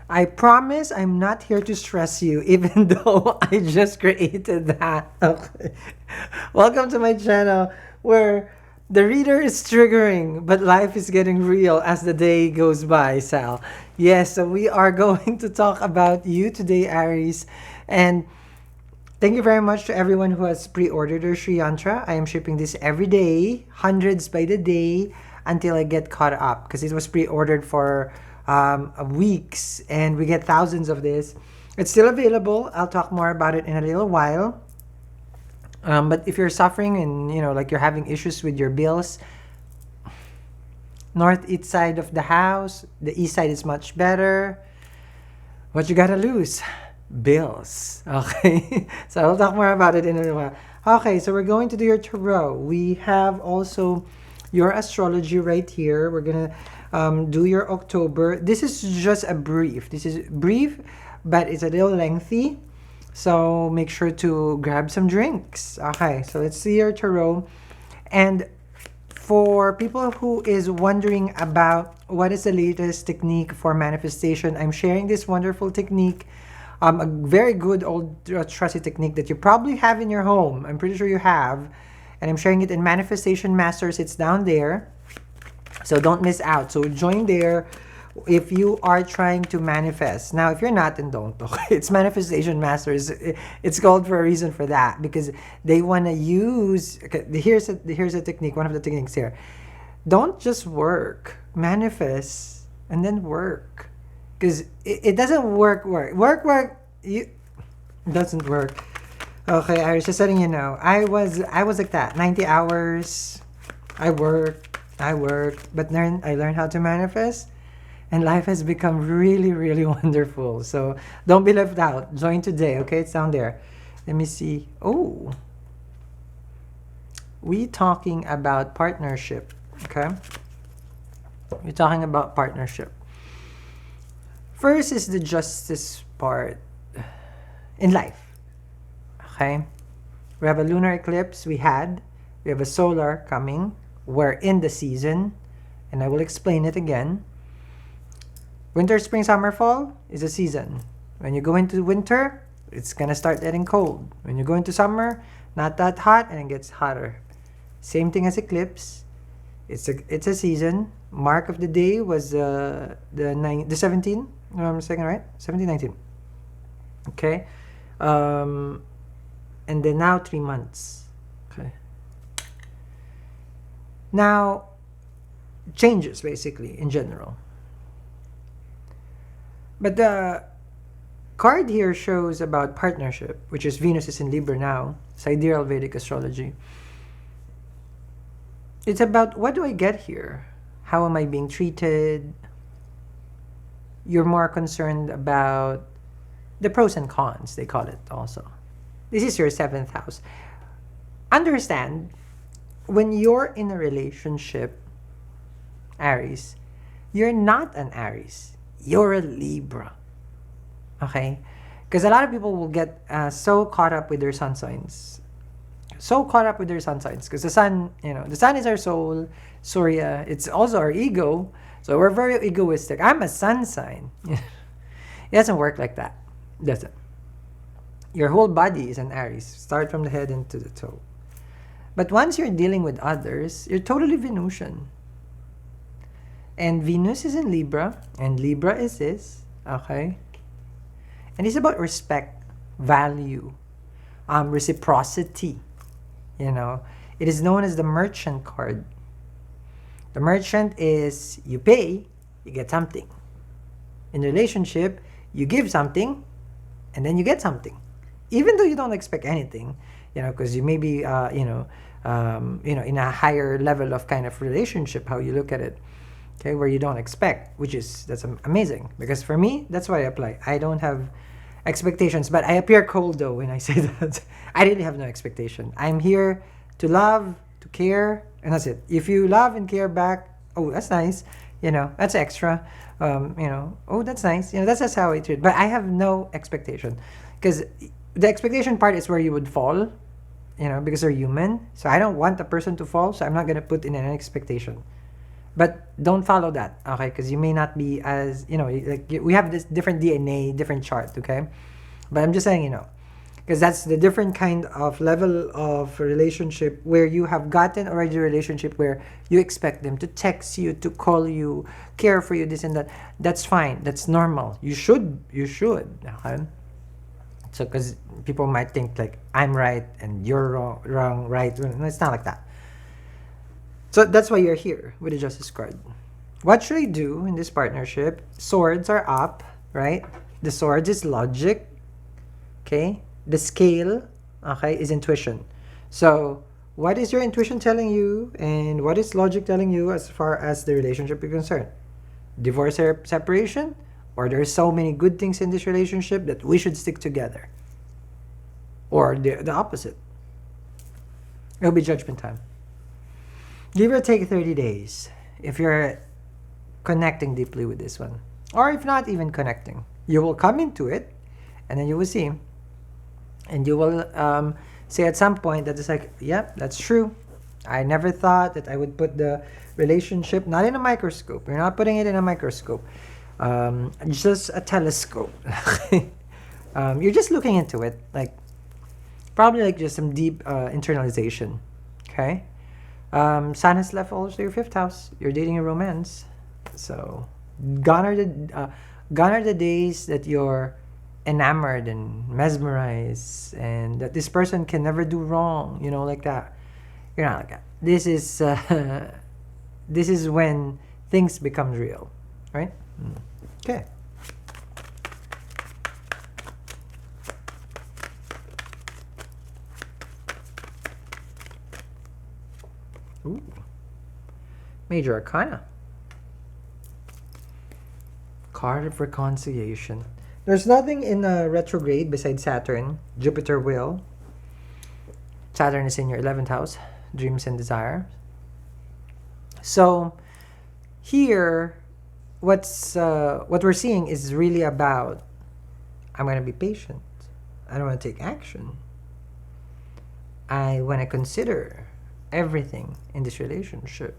I promise I'm not here to stress you, even though I just created that. Okay. Welcome to my channel where the reader is triggering, but life is getting real as the day goes by, Sal. Yes, so we are going to talk about you today, Aries. And thank you very much to everyone who has pre-ordered their Sri Yantra. I am shipping this every day, hundreds by the day, until I get caught up because it was pre-ordered for weeks, and we get thousands of this. It's still available. I'll talk more about it in a little while. But if you're suffering and like you're having issues with your bills, north east side of the house, the east side is much better. What you gotta lose? Bills. Okay. So I'll talk more about it in a little while. Okay, so we're going to do your tarot. We have also your astrology right here. We're gonna do your October. This is just a brief. This is brief, but it's a little lengthy. So make sure to grab some drinks. Okay, so let's see your tarot. And for people who is wondering about what is the latest technique for manifestation, I'm sharing this wonderful technique. A very good old trusty technique that you probably have in your home. I'm pretty sure you have. And I'm sharing it in Manifestation Masters. It's down there. So don't miss out. So join there if you are trying to manifest. Now, if you're not, then don't. Okay? It's Manifestation Masters. It's called for a reason for that. Because they want to use... Okay, here's a technique. One of the techniques here. Don't just work. Manifest and then work. Because it doesn't work. It doesn't work. Okay, I was just letting you know. I was like that. 90 hours. I worked, but then I learned how to manifest, and life has become really, really wonderful. So don't be left out. Join today, okay? It's down there. Let me see. Oh, we talking about partnership, okay? We're talking about partnership. First is the justice part in life. Okay, we have a lunar eclipse. We have a solar coming. We're in the season, and I will explain it again. Winter, spring, summer, fall is a season. When you go into winter, it's gonna start getting cold. When you go into summer, not that hot, and it gets hotter. Same thing as eclipse. It's a season. Mark of the day was the 17. I'm saying right? 17, 19. Okay. And then now 3 months. Okay. Now, changes basically in general. But the card here shows about partnership, which is Venus is in Libra now, sidereal Vedic astrology. It's about what do I get here? How am I being treated? You're more concerned about the pros and cons, they call it also. This is your 7th house. Understand, when you're in a relationship, Aries, you're not an Aries. You're a Libra. Okay? Because a lot of people will get so caught up with their sun signs. So caught up with their sun signs. Because the sun, the sun is our soul. Surya, it's also our ego. So we're very egoistic. I'm a sun sign. It doesn't work like that. Does it? Your whole body is an Aries. Start from the head into the toe. But once you're dealing with others, you're totally Venusian. And Venus is in Libra. And Libra is this. Okay? And it's about respect, value, reciprocity. It is known as the merchant card. The merchant is you pay, you get something. In a relationship, you give something, and then you get something. Even though you don't expect anything, because you may be, in a higher level of kind of relationship, how you look at it, okay, where you don't expect, that's amazing. Because for me, that's why I apply. I don't have expectations, but I appear cold though when I say that. I really have no expectation. I'm here to love, to care, and that's it. If you love and care back, oh, that's nice. That's extra. Oh, that's nice. That's just how I treat. But I have no expectation, because the expectation part is where you would fall, because they're human. So I don't want the person to fall, so I'm not gonna put in an expectation. But don't follow that, okay? Because you may not be as, we have this different DNA, different chart, okay? But I'm just saying, because that's the different kind of level of relationship where you have gotten already a relationship where you expect them to text you, to call you, care for you, this and that. That's fine. That's normal. You should, okay? So, because people might think like, I'm right and you're wrong, right. No, it's not like that. So that's why you're here with the Justice card. What should I do in this partnership? Swords are up, right? The swords is logic, okay? The scale, okay, is intuition. So what is your intuition telling you and what is logic telling you as far as the relationship is concerned? Divorce or separation? Or there's so many good things in this relationship that we should stick together? Or the opposite? It'll be judgment time. Give or take 30 days if you're connecting deeply with this one. Or if not even connecting. You will come into it and then you will see. And you will say at some point that it's like, yep, that's true. I never thought that I would put the relationship, not in a microscope. You're not putting it in a microscope. Just a telescope. You're just looking into it. Like, probably like just some deep internalization. Okay? Sun has left also your 5th house. You're dating a romance. So, gone are the days that you're enamored and mesmerized and that this person can never do wrong, like that. You're not like that. This is when things become real, right? Okay. Ooh. Major Arcana. Card of Reconciliation. There's nothing in retrograde besides Saturn. Jupiter will. Saturn is in your 11th house. Dreams and desires. So, here, what we're seeing is really about, I'm going to be patient. I don't want to take action. I want to consider everything in this relationship.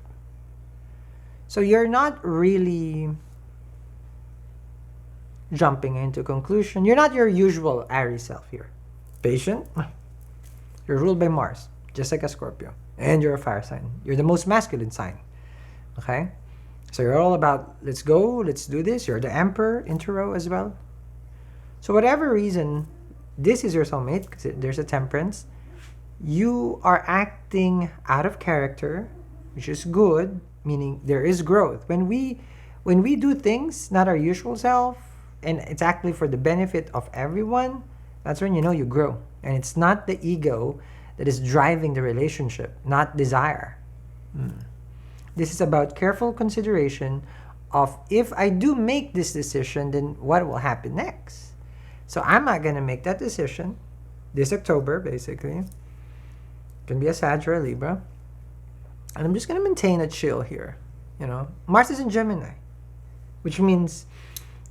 So you're not really jumping into conclusion. You're not your usual Aries self here. Patient. You're ruled by Mars, just like a Scorpio. And you're a fire sign. You're the most masculine sign. Okay? So you're all about, let's go, let's do this. You're the Emperor, Intero as well. So whatever reason, this is your soulmate, because there's a Temperance. You are acting out of character, which is good, meaning there is growth. When we do things not our usual self, and it's actually for the benefit of everyone, that's when you grow. And it's not the ego that is driving the relationship, not desire. This is about careful consideration of, if I do make this decision, then what will happen next? So I'm not going to make that decision this October, basically. Can be a Sag or a Libra. And I'm just going to maintain a chill here. Mars is in Gemini, which means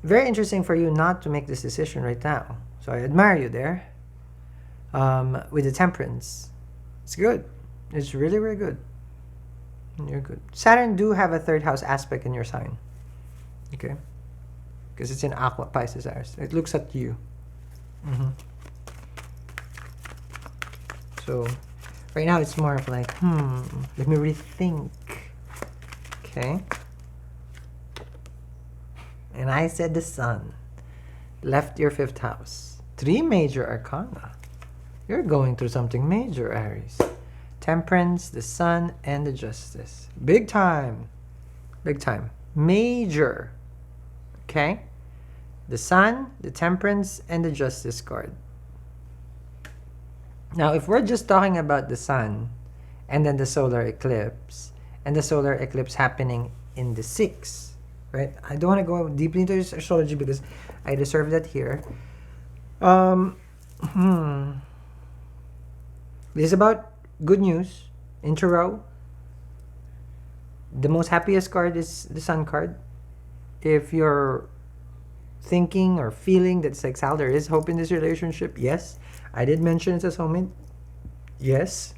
very interesting for you not to make this decision right now. So I admire you there. With the Temperance, it's good. It's really, really good. You're good. Saturn do have a 3rd house aspect in your sign. Okay? Because it's in Aqua, Pisces, Aries. It looks at you. So, right now it's more of like, let me rethink. Okay? And I said the Sun left your 5th house. 3 major arcana. You're going through something major, Aries. Temperance, the Sun, and the Justice. Big time. Big time. Major. Okay? The Sun, the Temperance, and the Justice card. Now, if we're just talking about the Sun, and then the solar eclipse, and the solar eclipse happening in the 6th, right? I don't want to go deeply into this astrology because I deserve that here. This is about good news. Intro. The most happiest card is the Sun card. If you're thinking or feeling that it's like, Sal, there is hope in this relationship, yes. I did mention it's a soulmate. Yes.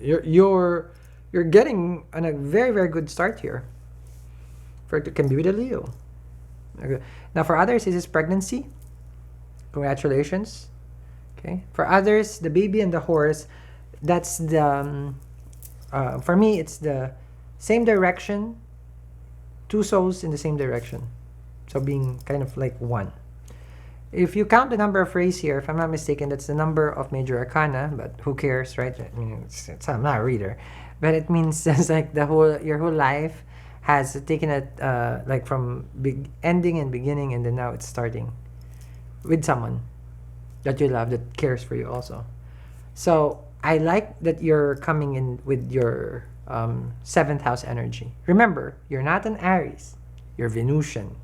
You're getting on a very, very good start here. it can be with a Leo. Okay. Now for others, this is pregnancy. Congratulations. Okay. For others, the baby and the horse, that's the, for me, it's the same direction, two souls in the same direction. So being kind of like one. If you count the number of rays here, if I'm not mistaken, that's the number of major arcana, but who cares, right? I mean, I'm not a reader. But it means it's like your whole life has taken it like from ending and beginning, and then now it's starting with someone that you love, that cares for you also. So I like that you're coming in with your 7th house energy. Remember, you're not an Aries, you're Venusian.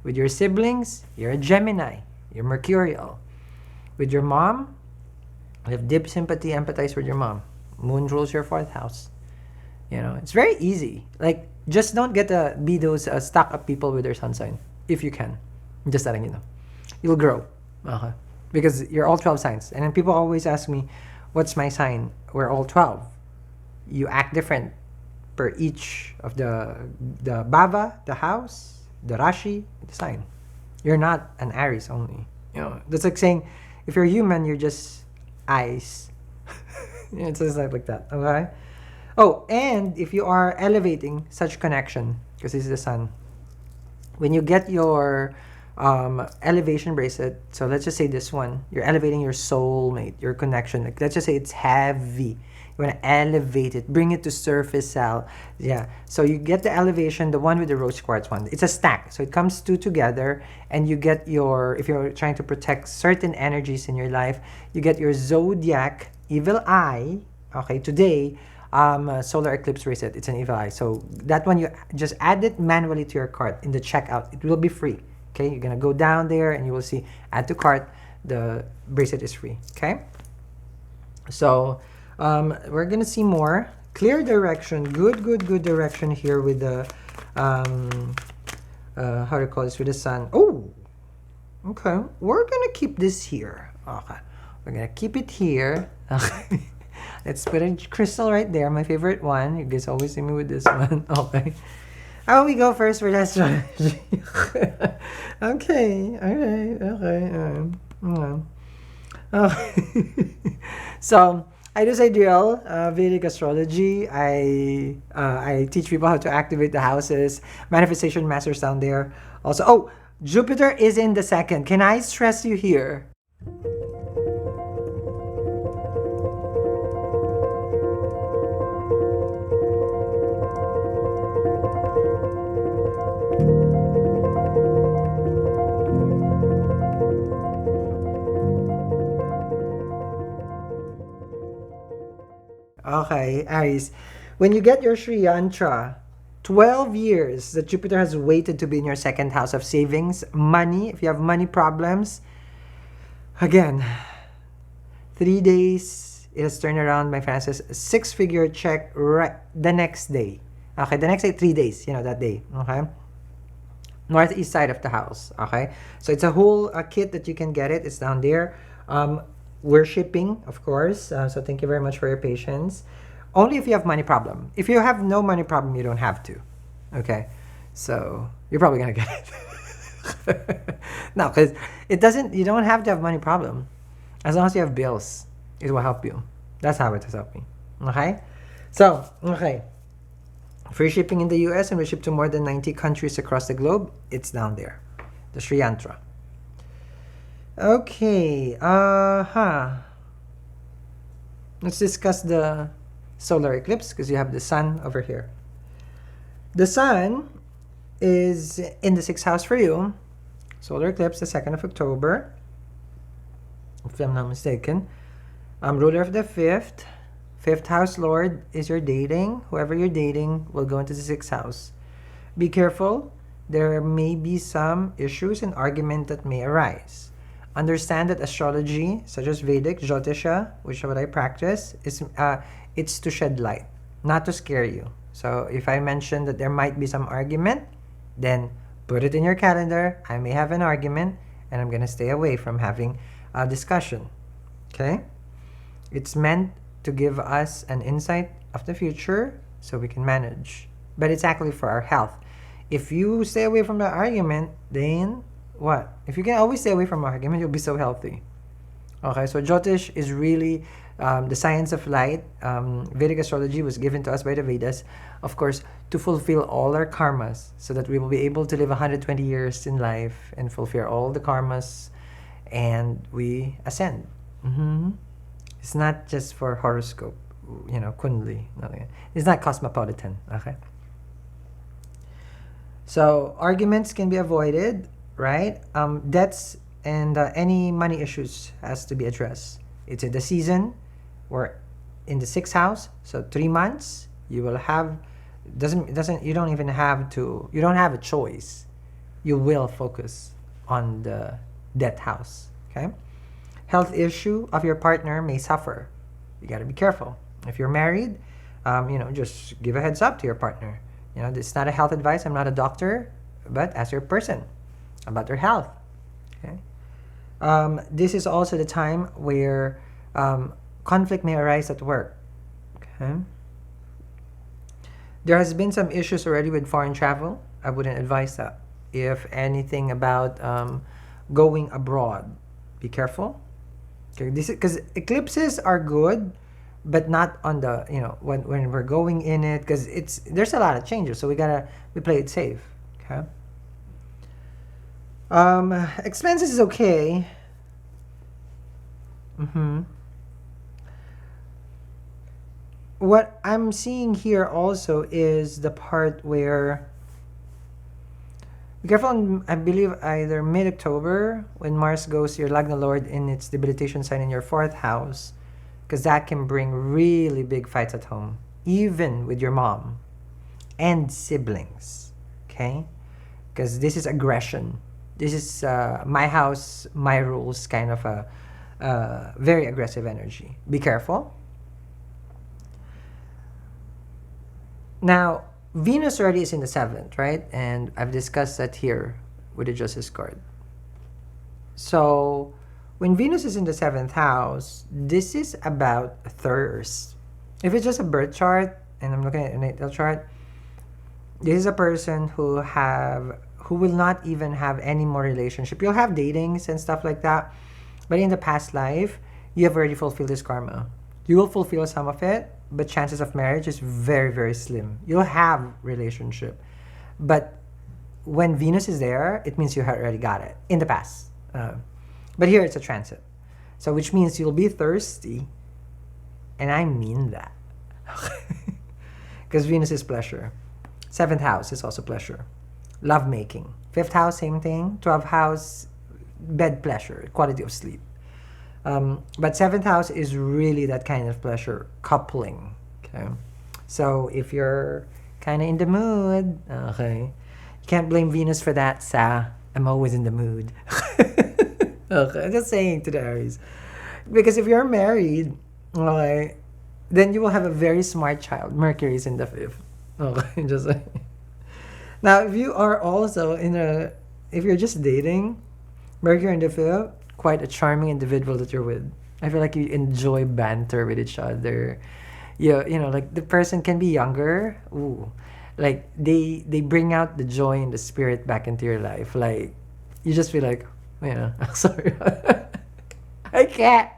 With your siblings, you're a Gemini, you're Mercurial. With your mom, you have deep sympathy, empathize with your mom. Moon rules your 4th house. You know, it's very easy. Like, just don't get to be those stuck up people with their sun sign, if you can. I'm just letting you know. You'll grow. Okay. Because you're all 12 signs. And then people always ask me, what's my sign? We're all 12. You act different per each of the bhava, the house, the rashi, the sign. You're not an Aries only. You know, that's like saying, if you're human, you're just eyes. It's just like that. Okay. Oh, and if you are elevating such connection, because this is the sun, when you get your elevation bracelet, so let's just say this one, you're elevating your soulmate, your connection. Like, let's just say it's heavy. You want to elevate it, bring it to surface cell. Yeah. So you get the elevation, the one with the rose quartz one. It's a stack. So it comes two together, and you get your, if you're trying to protect certain energies in your life, you get your ZODIAC evil eye. Okay, today, solar eclipse bracelet. It's an evil eye. So that one, you just add it manually to your cart in the checkout. It will be free. Okay, you're gonna go down there and you will see add to cart. The bracelet is free. Okay. So we're gonna see more clear direction. Good direction here with the how do you call this, with the sun. Oh, okay. We're gonna keep this here. Okay, we're gonna keep it here. Okay. Let's put a crystal right there, my favorite one. You guys always see me with this one. Okay. How we go first for astrology? Okay. All right. Okay. Okay. So I do sidereal Vedic astrology. I teach people how to activate the houses. Manifestation masters down there. Also, oh, Jupiter is in the 2nd. Can I stress you here? Okay, Aries. When you get your Sri Yantra, 12 years that Jupiter has waited to be in your 2nd house of savings, money, if you have money problems, again, 3 days, it has turned around my finances, 6-figure check right the next day. Okay, the next day, 3 days, that day. Okay. Northeast side of the house. Okay. So it's a whole kit that you can get it. It's down there. We're shipping, of course. So thank you very much for your patience. Only if you have money problem. If you have no money problem, you don't have to. Okay. So you're probably going to get it. No, because you don't have to have money problem. As long as you have bills, it will help you. That's how it has helped me. Okay. So, okay. Free shipping in the US, and we ship to more than 90 countries across the globe. It's down there. The Sri Yantra. Okay, let's discuss the solar eclipse, because you have the sun over here. The sun is in the 6th house for you. Solar eclipse, the 2nd of October, if I'm not mistaken. Ruler of the 5th. 5th house lord is your dating. Whoever you're dating will go into the 6th house. Be careful. There may be some issues and argument that may arise. Understand that astrology, such as Vedic, Jyotisha, which is what I practice, is it's to shed light, not to scare you. So if I mention that there might be some argument, then put it in your calendar. I may have an argument, and I'm going to stay away from having a discussion. Okay? It's meant to give us an insight of the future so we can manage. But it's actually for our health. If you stay away from the argument, then what? If you can always stay away from argument, you'll be so healthy. Okay, so Jyotish is really the science of light. Vedic astrology was given to us by the Vedas, of course, to fulfill all our karmas so that we will be able to live 120 years in life and fulfill all the karmas and we ascend. It's not just for horoscope, Kundli. Nothing. It's not cosmopolitan, okay? So arguments can be avoided, right? Debts and any money issues has to be addressed. It's in the season. We're in the 6th house, so 3 months you will have you don't even have to, you don't have a choice. You will focus on the death house. Okay, health issue of your partner may suffer. You got to be careful. If you're married, just give a heads up to your partner. It's not a health advice. I'm not a doctor, but ask your person about their health. Okay. This is also the time where conflict may arise at work. Okay. There has been some issues already with foreign travel. I wouldn't advise that. If anything about going abroad, be careful. Okay, this is because eclipses are good, but not on the when we're going in it, because there's a lot of changes, so we play it safe. Okay. Expenses is okay. What I'm seeing here also is the part where be careful. I believe either mid-October when Mars goes your Lagna Lord in its debilitation sign in your 4th house, because that can bring really big fights at home, even with your mom and siblings. Okay, because this is aggression. This is my house, my rules, kind of a very aggressive energy. Be careful. Now, Venus already is in the 7th, right? And I've discussed that here with the Justice card. So, when Venus is in the 7th house, this is about thirst. If it's just a birth chart, and I'm looking at a natal chart, this is a person who will not even have any more relationship. You'll have datings and stuff like that, but in the past life, you have already fulfilled this karma. You will fulfill some of it, but chances of marriage is very, very slim. You'll have relationship, but when Venus is there, it means you have already got it in the past. But here it's a transit, so which means you'll be thirsty, and I mean that, because Venus is pleasure. 7th house is also pleasure, love making. 5th house, same thing. 12th house, bed pleasure, quality of sleep. But 7th house is really that kind of pleasure, coupling. Okay, so if you're kind of in the mood, okay, you can't blame Venus for that. I'm always in the mood. Okay, I'm just saying to the Aries, because if you're married, okay, then you will have a very smart child. Mercury is in the 5th. Okay, just like now, if you are also if you're just dating, Mercury in the 5th, quite a charming individual that you're with. I feel like you enjoy banter with each other. Like the person can be younger. Ooh, like they bring out the joy and the spirit back into your life. Like you just feel like, sorry, I can't,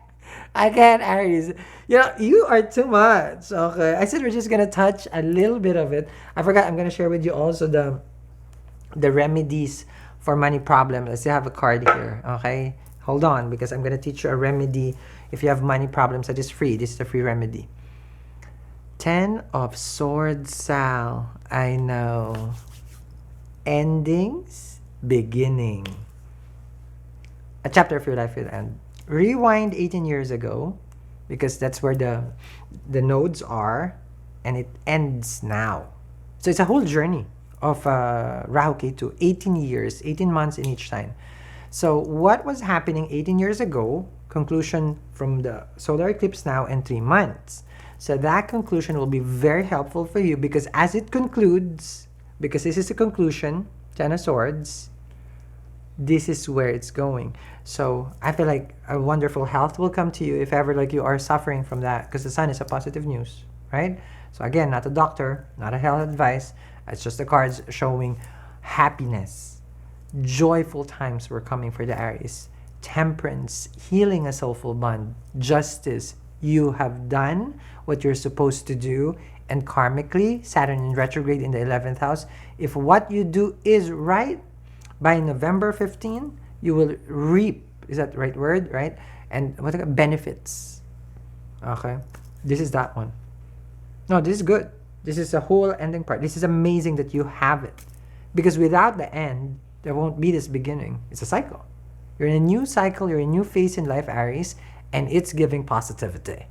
Aries. You are too much. Okay, I said we're just gonna touch a little bit of it. I forgot. I'm gonna share with you also the remedies for money problems. I still have a card here. Okay, hold on, because I'm gonna teach you a remedy if you have money problems that is free. This is a free remedy. 10 of Swords, Sal. I know. Endings, beginning. A chapter of your life will end. Rewind 18 years ago, because that's where the nodes are, and it ends now. So it's a whole journey of Rahu Ketu, 18 years, 18 months in each sign. So what was happening 18 years ago, conclusion from the solar eclipse now, and 3 months. So that conclusion will be very helpful for you, because as it concludes, because this is the conclusion, 10 of Swords, this is where it's going. So I feel like a wonderful health will come to you if ever like you are suffering from that, because the sun is a positive news, right? So again, not a doctor, not a health advice. It's just the cards showing happiness, joyful times were coming for the Aries. Temperance, healing a soulful bond, justice, you have done what you're supposed to do, and karmically, Saturn in retrograde in the 11th house, if what you do is right, by November 15, you will reap, is that the right word, right? And what are benefits? Okay, this is that one. No, this is good. This is a whole ending part. This is amazing that you have it. Because without the end, there won't be this beginning. It's a cycle. You're in a new cycle, you're in a new phase in life, Aries, and it's giving positivity.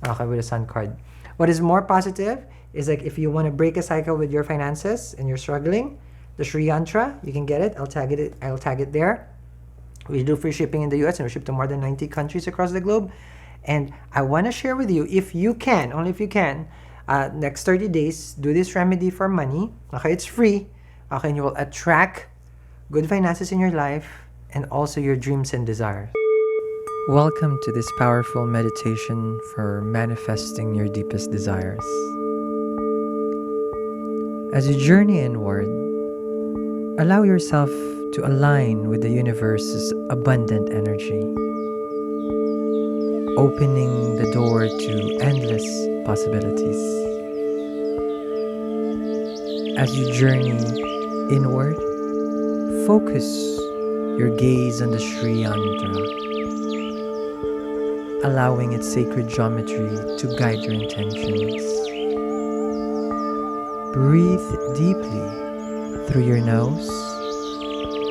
Okay, with the Sun card. What is more positive is like if you want to break a cycle with your finances and you're struggling, the Sri Yantra, you can get it. I'll tag it there. We do free shipping in the US and we ship to more than 90 countries across the globe. And I want to share with you, if you can, only if you can, next 30 days, do this remedy for money. Okay, it's free. Okay, and you will attract good finances in your life and also your dreams and desires. Welcome to this powerful meditation for manifesting your deepest desires. As you journey inward, allow yourself to align with the universe's abundant energy, opening the door to endless possibilities. As you journey inward, focus your gaze on the Sri Yantra, allowing its sacred geometry to guide your intentions. Breathe deeply through your nose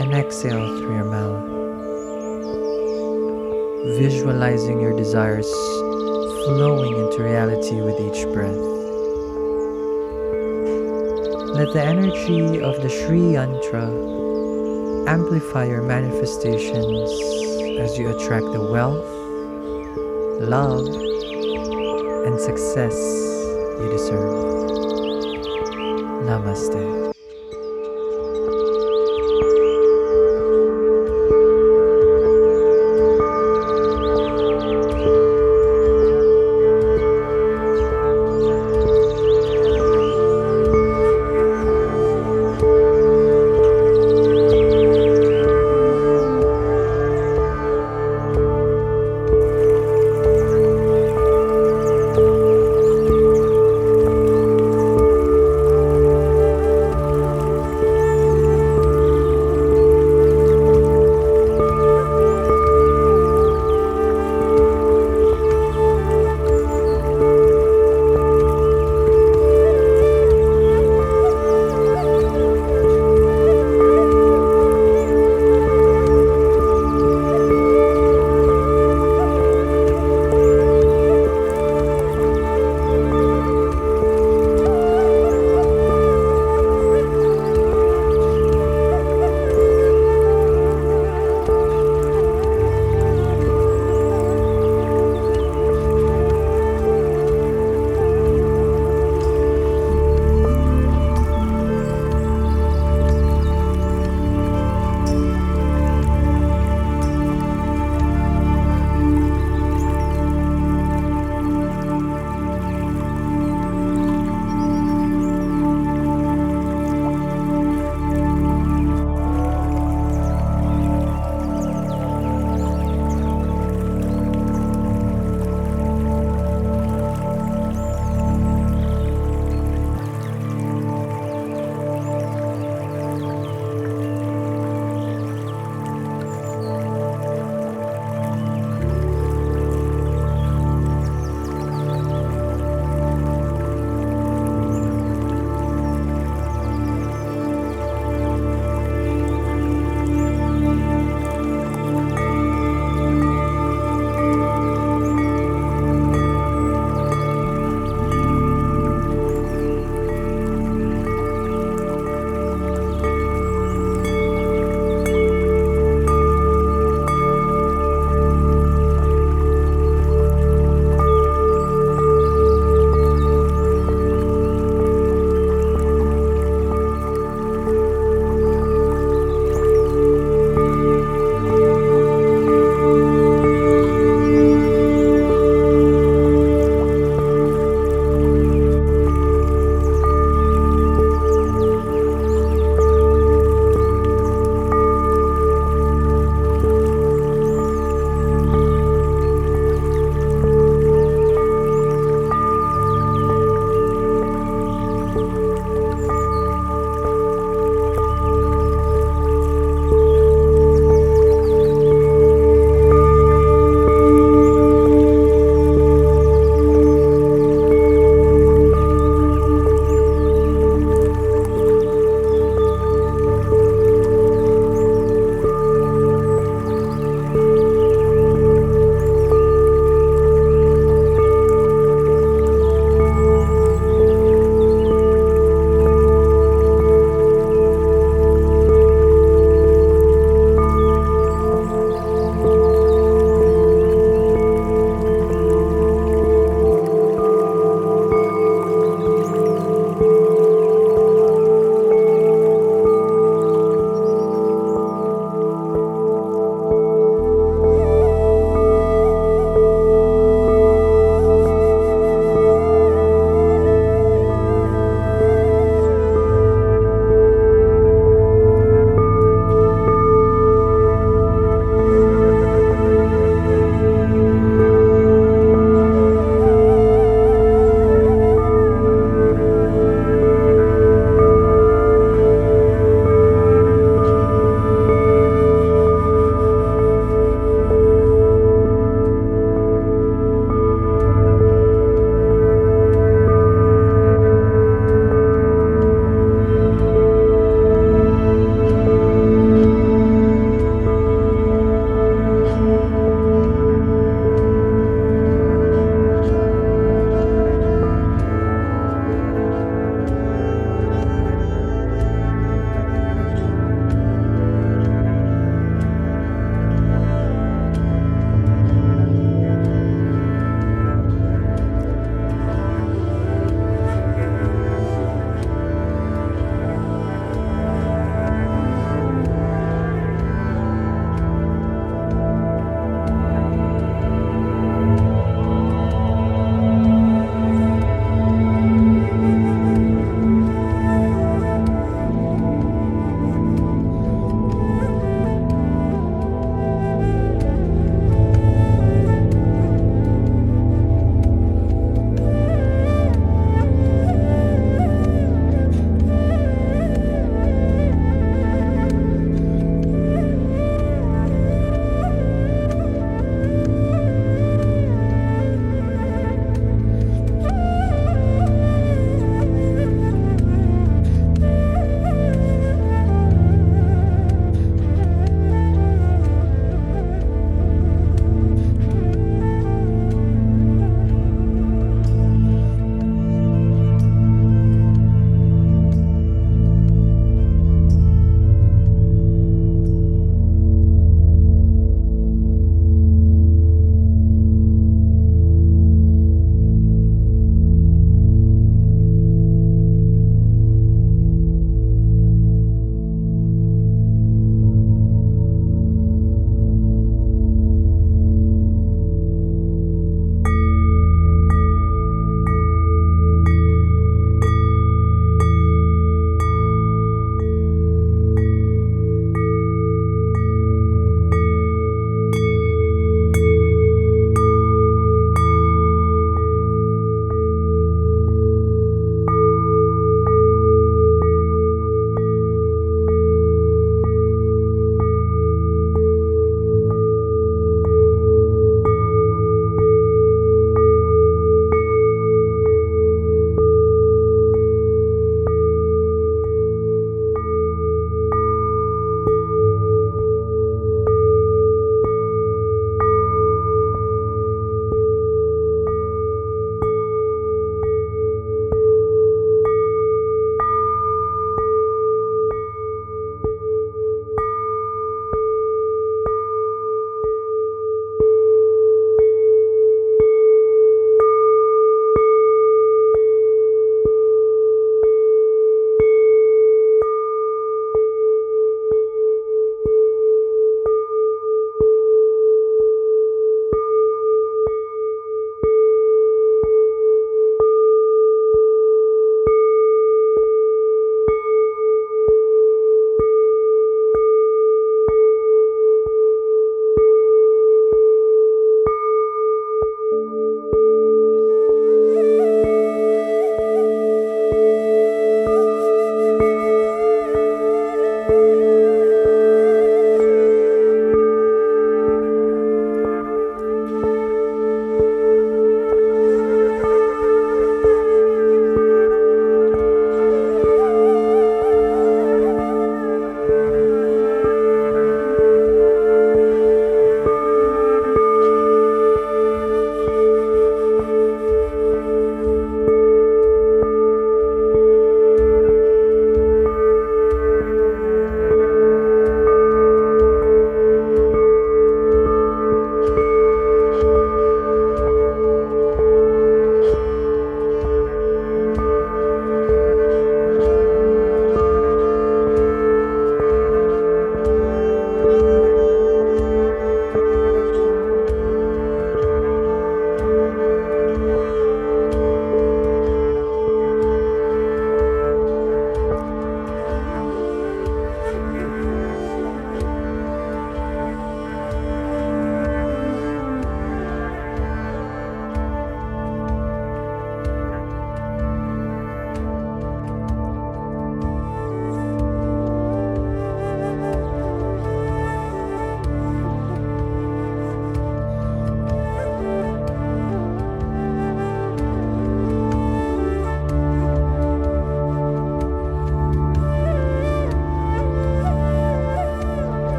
and exhale through your mouth, visualizing your desires flowing into reality with each breath. Let the energy of the Sri Yantra amplify your manifestations as you attract the wealth, love, and success you deserve. Namaste.